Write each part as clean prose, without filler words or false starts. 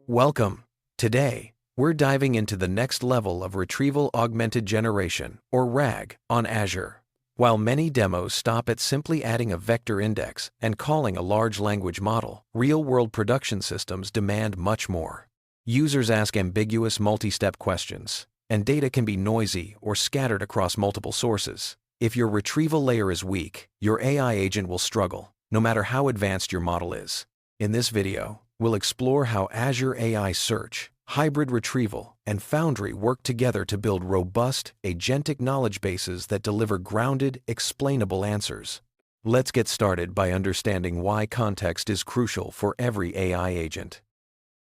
Welcome. Today, we're diving into the next level of Retrieval-Augmented Generation, or RAG, on Azure. While many demos stop at simply adding a vector index and calling a large language model, real-world production systems demand much more. Users ask ambiguous multi-step questions, and data can be noisy or scattered across multiple sources. If your retrieval layer is weak, your AI agent will struggle, no matter how advanced your model is. In this video, we'll explore how Azure AI Search, Hybrid Retrieval, and Foundry work together to build robust, agentic knowledge bases that deliver grounded, explainable answers. Let's get started by understanding why context is crucial for every AI agent.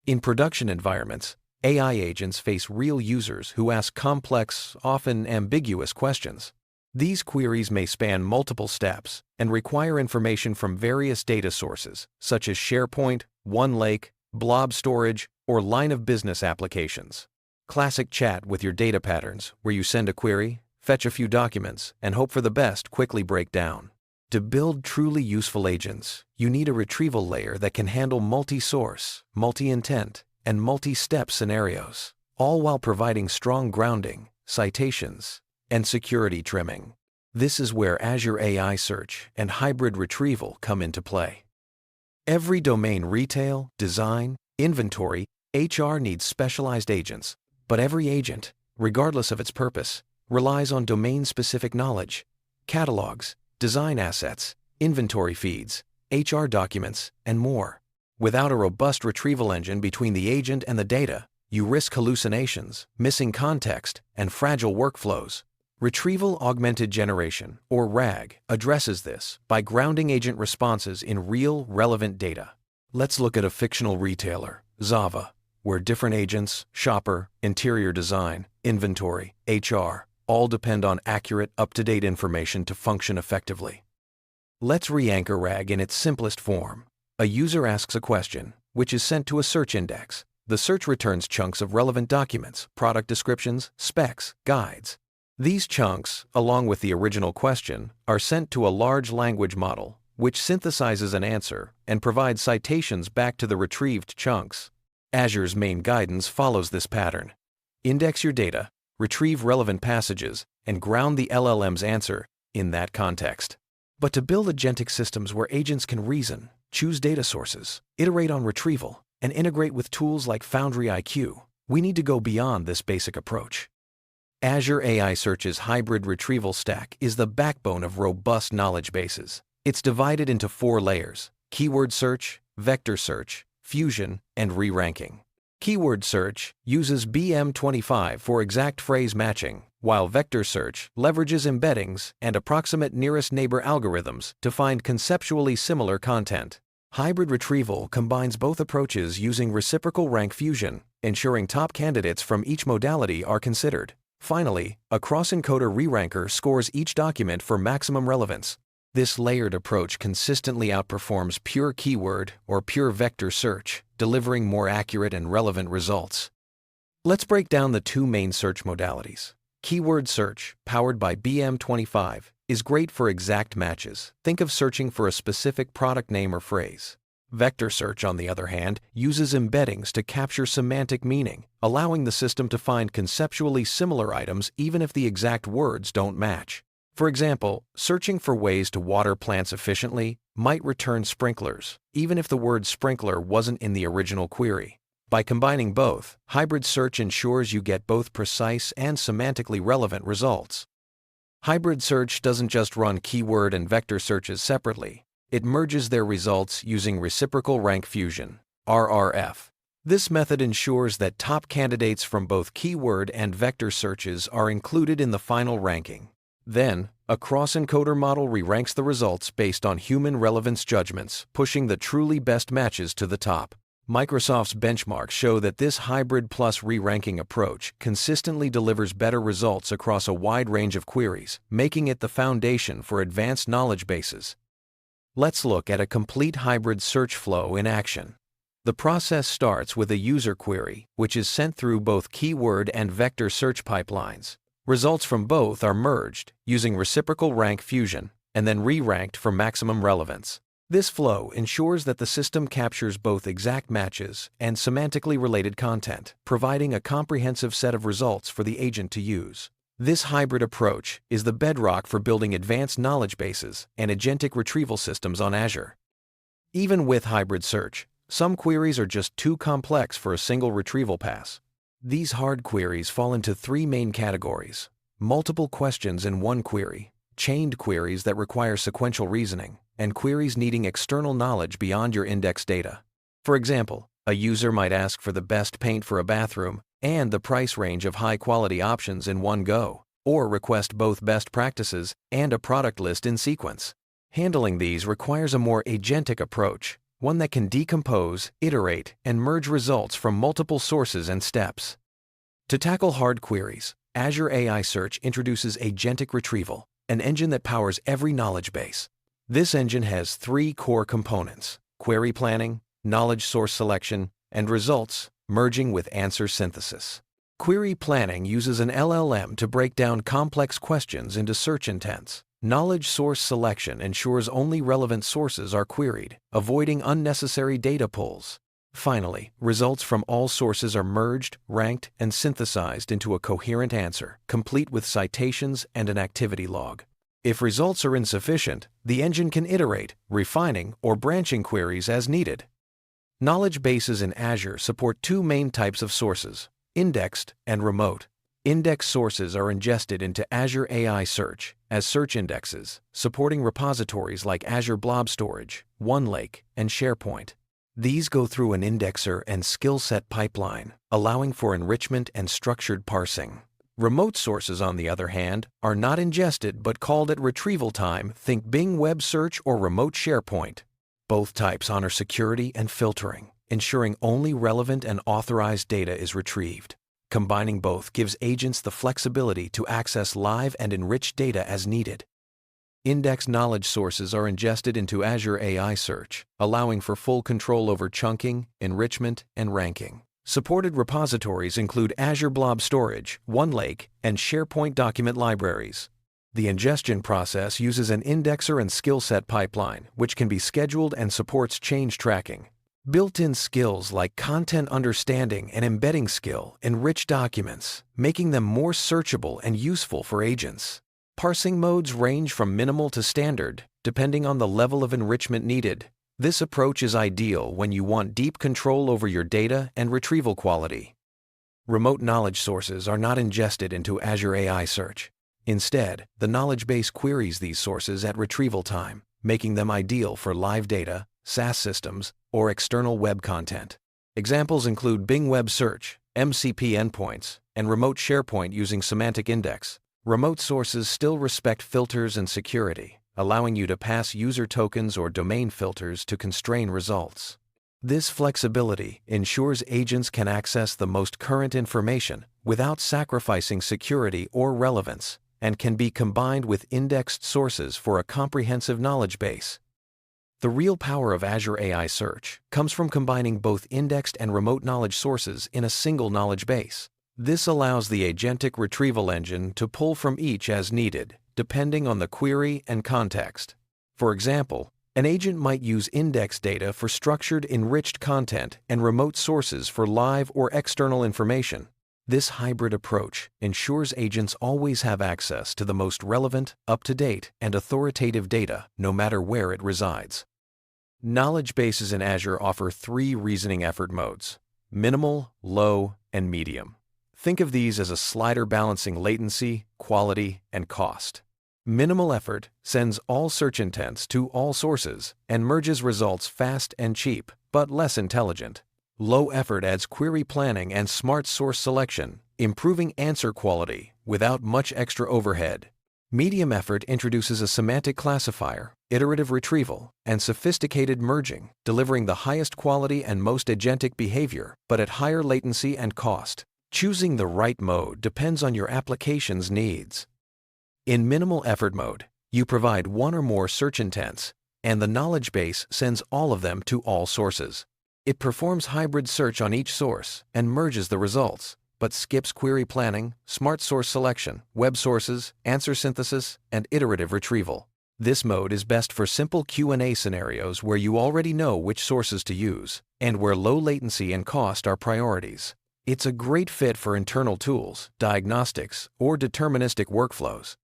In production environments, AI agents face real users who ask complex, often ambiguous questions. These queries may span multiple steps and require information from various data sources, such as SharePoint, OneLake, Blob storage, or line-of-business applications. Classic chat with your data patterns, where you send a query, fetch a few documents, and hope for the best quickly break down. To build truly useful agents, you need a retrieval layer that can handle multi-source, multi-intent, and multi-step scenarios, all while providing strong grounding, citations, and security trimming. This is where Azure AI Search and Hybrid Retrieval come into play. Every domain, retail, design, inventory, HR, needs specialized agents, but every agent, regardless of its purpose, relies on domain-specific knowledge, catalogs, design assets, inventory feeds, HR documents, and more. Without a robust retrieval engine between the agent and the data, you risk hallucinations, missing context, and fragile workflows. Retrieval-Augmented Generation, or RAG, addresses this by grounding agent responses in real, relevant data. Let's look at a fictional retailer, Zava, where different agents, shopper, interior design, inventory, HR, all depend on accurate, up-to-date information to function effectively. Let's re-anchor RAG in its simplest form. A user asks a question, which is sent to a search index. The search returns chunks of relevant documents, product descriptions, specs, guides. These chunks, along with the original question, are sent to a large language model, which synthesizes an answer and provides citations back to the retrieved chunks. Azure's main guidance follows this pattern. Index your data, retrieve relevant passages, and ground the LLM's answer in that context. But to build agentic systems where agents can reason, choose data sources, iterate on retrieval, and integrate with tools like Foundry IQ, we need to go beyond this basic approach. Azure AI Search's hybrid retrieval stack is the backbone of robust knowledge bases. It's divided into 4 layers: keyword search, vector search, fusion, and re-ranking. Keyword search uses BM25 for exact phrase matching, while vector search leverages embeddings and approximate nearest neighbor algorithms to find conceptually similar content. Hybrid retrieval combines both approaches using reciprocal rank fusion, ensuring top candidates from each modality are considered. Finally, a cross-encoder re-ranker scores each document for maximum relevance. This layered approach consistently outperforms pure keyword or pure vector search, delivering more accurate and relevant results. Let's break down the 2 main search modalities. Keyword search, powered by BM25, is great for exact matches. Think of searching for a specific product name or phrase. Vector search, on the other hand, uses embeddings to capture semantic meaning, allowing the system to find conceptually similar items even if the exact words don't match. For example, searching for ways to water plants efficiently might return sprinklers, even if the word sprinkler wasn't in the original query. By combining both, hybrid search ensures you get both precise and semantically relevant results. Hybrid search doesn't just run keyword and vector searches separately. It merges their results using reciprocal rank fusion, RRF. This method ensures that top candidates from both keyword and vector searches are included in the final ranking. Then, a cross-encoder model re-ranks the results based on human relevance judgments, pushing the truly best matches to the top. Microsoft's benchmarks show that this hybrid plus re-ranking approach consistently delivers better results across a wide range of queries, making it the foundation for advanced knowledge bases. Let's look at a complete hybrid search flow in action. The process starts with a user query, which is sent through both keyword and vector search pipelines. Results from both are merged using reciprocal rank fusion and then re-ranked for maximum relevance. This flow ensures that the system captures both exact matches and semantically related content, providing a comprehensive set of results for the agent to use. This hybrid approach is the bedrock for building advanced knowledge bases and agentic retrieval systems on Azure. Even with hybrid search, some queries are just too complex for a single retrieval pass. These hard queries fall into three main categories: multiple questions in one query, chained queries that require sequential reasoning, and queries needing external knowledge beyond your index data. For example, a user might ask for the best paint for a bathroom and the price range of high-quality options in one go, or request both best practices and a product list in sequence. Handling these requires a more agentic approach, one that can decompose, iterate, and merge results from multiple sources and steps. To tackle hard queries, Azure AI Search introduces Agentic Retrieval, an engine that powers every knowledge base. This engine has three core components: query planning, knowledge source selection, and results, merging with answer synthesis. Query planning uses an LLM to break down complex questions into search intents. Knowledge source selection ensures only relevant sources are queried, avoiding unnecessary data pulls. Finally, results from all sources are merged, ranked, and synthesized into a coherent answer, complete with citations and an activity log. If results are insufficient, the engine can iterate, refining or branching queries as needed. Knowledge bases in Azure support two main types of sources: indexed and remote. Index sources are ingested into Azure AI Search as search indexes, supporting repositories like Azure Blob Storage, OneLake, and SharePoint. These go through an indexer and skill set pipeline, allowing for enrichment and structured parsing. Remote sources, on the other hand, are not ingested but called at retrieval time. Think Bing Web Search or remote SharePoint. Both types honor security and filtering, ensuring only relevant and authorized data is retrieved. Combining both gives agents the flexibility to access live and enriched data as needed. Indexed knowledge sources are ingested into Azure AI Search, allowing for full control over chunking, enrichment, and ranking. Supported repositories include Azure Blob Storage, OneLake, and SharePoint document libraries. The ingestion process uses an indexer and skill set pipeline, which can be scheduled and supports change tracking. Built-in skills like content understanding and embedding skill enrich documents, making them more searchable and useful for agents. Parsing modes range from minimal to standard, depending on the level of enrichment needed. This approach is ideal when you want deep control over your data and retrieval quality. Remote knowledge sources are not ingested into Azure AI Search. Instead, the knowledge base queries these sources at retrieval time, making them ideal for live data, SaaS systems, or external web content. Examples include Bing Web Search, MCP endpoints, and remote SharePoint using semantic index. Remote sources still respect filters and security, allowing you to pass user tokens or domain filters to constrain results. This flexibility ensures agents can access the most current information without sacrificing security or relevance, and can be combined with indexed sources for a comprehensive knowledge base. The real power of Azure AI Search comes from combining both indexed and remote knowledge sources in a single knowledge base. This allows the agentic retrieval engine to pull from each as needed, depending on the query and context. For example, an agent might use index data for structured, enriched content and remote sources for live or external information. This hybrid approach ensures agents always have access to the most relevant, up-to-date, and authoritative data, no matter where it resides. Knowledge bases in Azure offer three reasoning effort modes: minimal, low, and medium. Think of these as a slider balancing latency, quality, and cost. Minimal effort sends all search intents to all sources and merges results fast and cheap, but less intelligent. Low effort adds query planning and smart source selection, improving answer quality without much extra overhead. Medium effort introduces a semantic classifier, iterative retrieval, and sophisticated merging, delivering the highest quality and most agentic behavior, but at higher latency and cost. Choosing the right mode depends on your application's needs. In minimal effort mode, you provide one or more search intents, and the knowledge base sends all of them to all sources. It performs hybrid search on each source and merges the results, but skips query planning, smart source selection, web sources, answer synthesis, and iterative retrieval. This mode is best for simple Q&A scenarios where you already know which sources to use and where low latency and cost are priorities. It's a great fit for internal tools, diagnostics, or deterministic workflows.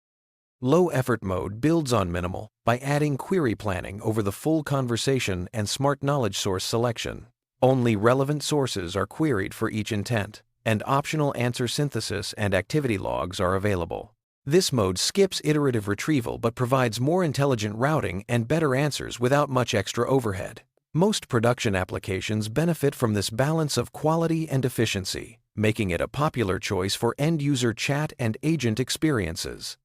Low effort mode builds on minimal by adding query planning over the full conversation and smart knowledge source selection. Only relevant sources are queried for each intent, and optional answer synthesis and activity logs are available. This mode skips iterative retrieval but provides more intelligent routing and better answers without much extra overhead. Most production applications benefit from this balance of quality and efficiency, making it a popular choice for end-user chat and agent experiences.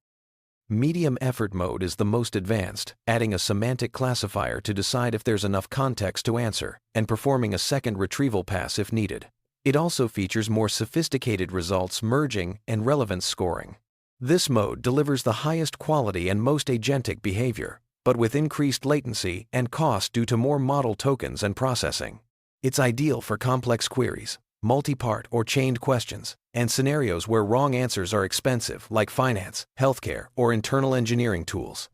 Medium effort mode is the most advanced, adding a semantic classifier to decide if there's enough context to answer, and performing a second retrieval pass if needed. It also features more sophisticated results merging and relevance scoring. This mode delivers the highest quality and most agentic behavior, but with increased latency and cost due to more model tokens and processing. It's ideal for complex queries, multi-part or chained questions, and scenarios where wrong answers are expensive, like finance, healthcare, or internal engineering tools.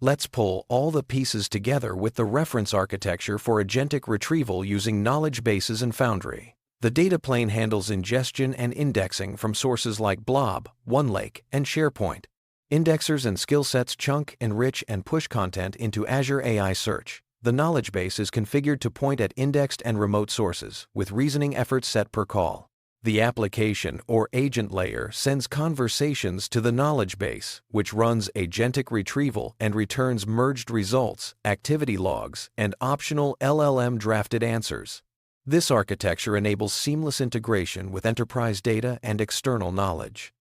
Let's pull all the pieces together with the reference architecture for agentic retrieval using knowledge bases and Foundry. The data plane handles ingestion and indexing from sources like Blob, OneLake, and SharePoint. Indexers and skill sets chunk, enrich, and push content into Azure AI Search. The knowledge base is configured to point at indexed and remote sources, with reasoning efforts set per call. The application or agent layer sends conversations to the knowledge base, which runs agentic retrieval and returns merged results, activity logs, and optional LLM-drafted answers. This architecture enables seamless integration with enterprise data and external knowledge.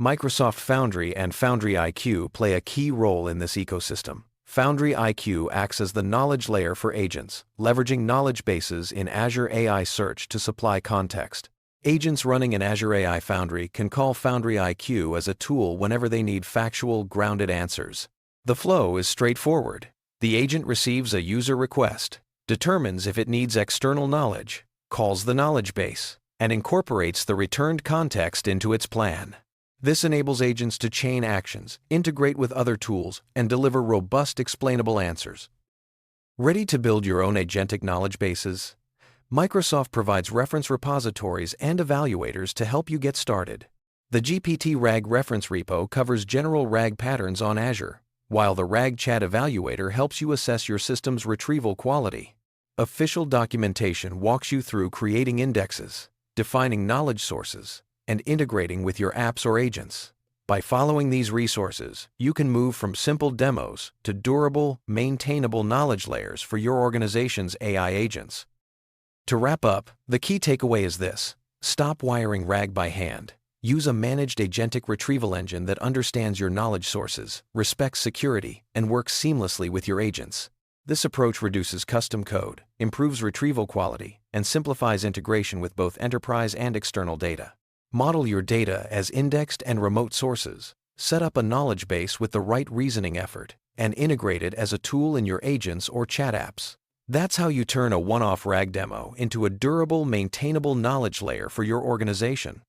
Microsoft Foundry and Foundry IQ play a key role in this ecosystem. Foundry IQ acts as the knowledge layer for agents, leveraging knowledge bases in Azure AI Search to supply context. Agents running in Azure AI Foundry can call Foundry IQ as a tool whenever they need factual, grounded answers. The flow is straightforward. The agent receives a user request, determines if it needs external knowledge, calls the knowledge base, and incorporates the returned context into its plan. This enables agents to chain actions, integrate with other tools, and deliver robust explainable answers. Ready to build your own agentic knowledge bases? Microsoft provides reference repositories and evaluators to help you get started. The GPT-RAG reference repo covers general RAG patterns on Azure, while the RAG Chat Evaluator helps you assess your system's retrieval quality. Official documentation walks you through creating indexes, defining knowledge sources, and integrating with your apps or agents. By following these resources, you can move from simple demos to durable, maintainable knowledge layers for your organization's AI agents. To wrap up, the key takeaway is this: stop wiring RAG by hand. Use a managed agentic retrieval engine that understands your knowledge sources, respects security, and works seamlessly with your agents. This approach reduces custom code, improves retrieval quality, and simplifies integration with both enterprise and external data. Model your data as indexed and remote sources, set up a knowledge base with the right reasoning effort, and integrate it as a tool in your agents or chat apps. That's how you turn a one-off RAG demo into a durable, maintainable knowledge layer for your organization.